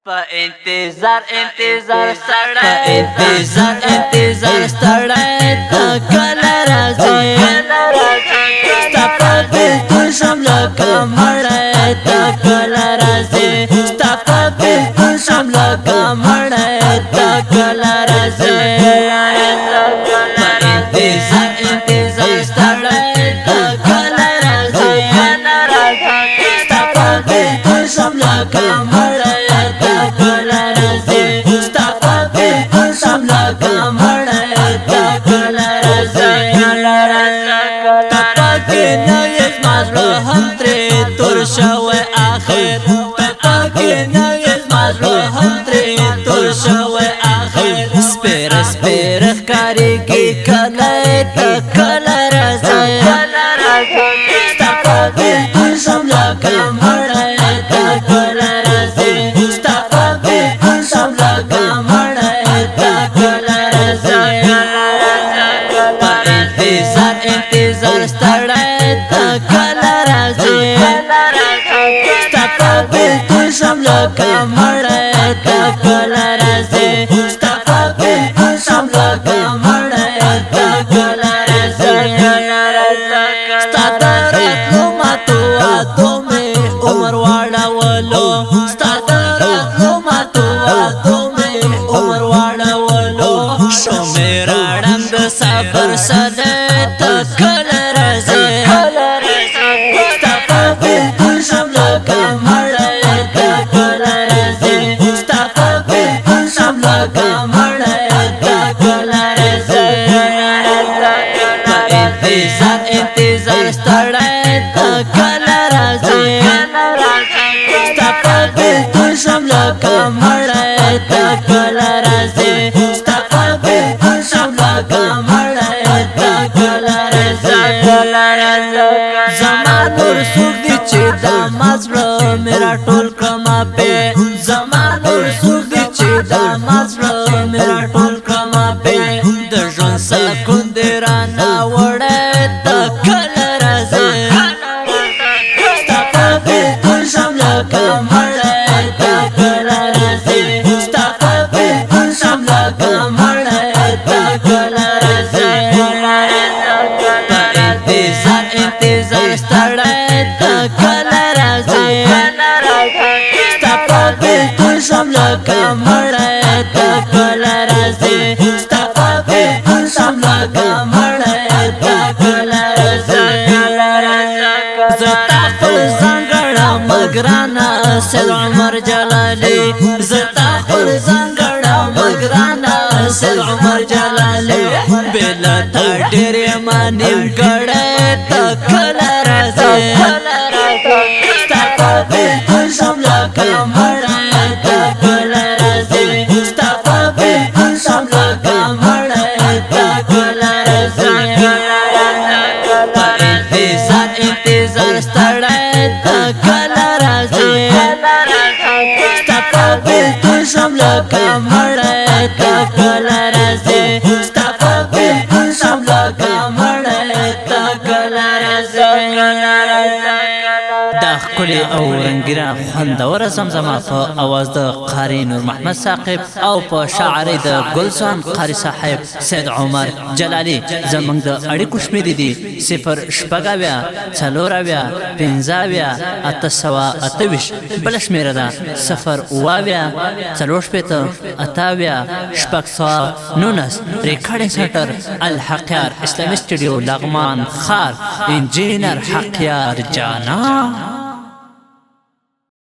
په انتظار ستړی ته کله راځې ستا په بلکل شم لکه مړی ته کله راځې ستا په بلکل شم لکه مړی ته کله راځې په انتظار ستړی ته کله راځې ستا په بلکل شم لکه مړی شوی آخر پاکی نویز مازلو هم تری تور شوی آخر سپیر سپیر خکاری کی کلی تا کلا رازی ستا پا بلکل شم لکا مڑای تا کلا رازی ستا پا بلکل شم لکا مڑای تا کلا رازی پا انتظار ستڑای تا کلا رازی بلکل شم لکه مړی ته کله راځې ستا په بلکل شم لکه مړی ته کله راځې ستا د راتلو ماتو وعدو مې عمر واړولو ستا د راتلو ماتو وعدو مې عمر واړولو شو مې راړم د سفر سره ته کله راځې ستا په بلکل شم لکه انتظار ستړی ته کله راځې ستا په بلکل شم لکه مړی ته کله راځې ستا په بلکل شم لکه مړی ته کله راځې زما نور څوک دی چې دا مزړه مې راټول کړمه پې زما نور څوک دی چې دا مزړه مې راټول کړمه پې د ژوند سکون دې رانه وړی انتظار ستړی ته کله راځې ستا په بلکل شم لکه مړی ته کله راځې ستا په بلکل شم لکه مړی ته کله راځې زه تا خپل ځان ګڼم ګرانه سید عمر جلالي زه تا خپل ځان ګڼم ګرانه سید عمر جلالي بېله تا ډېر یم نیمګړی ته کله راځې ستا په بلکل شم لکه مړی ته کله راځې ستا په بلکل شم لکه مړی ته کله راځې په انتظار ستړی ته کله راځې ستا په بلکل شم لکه مړی ته کله راځې ستا په بلکل شم لکه مړی ته کله راځې دا ښکلې او رنګینه خوندوره زمزمه په اواز د قاري نور محمد ثاقب او په شاعرۍ د ګلزان قاري صاحب سید عمر جلالي زموږ د اړیکو شمېرې دي 0 شپږ 5 828 بله شمېره ده 0 4 58 ریکارډینګ سنټر الحقیار اسلامي سټوډیو لغمان خار انجینر حقیار جانا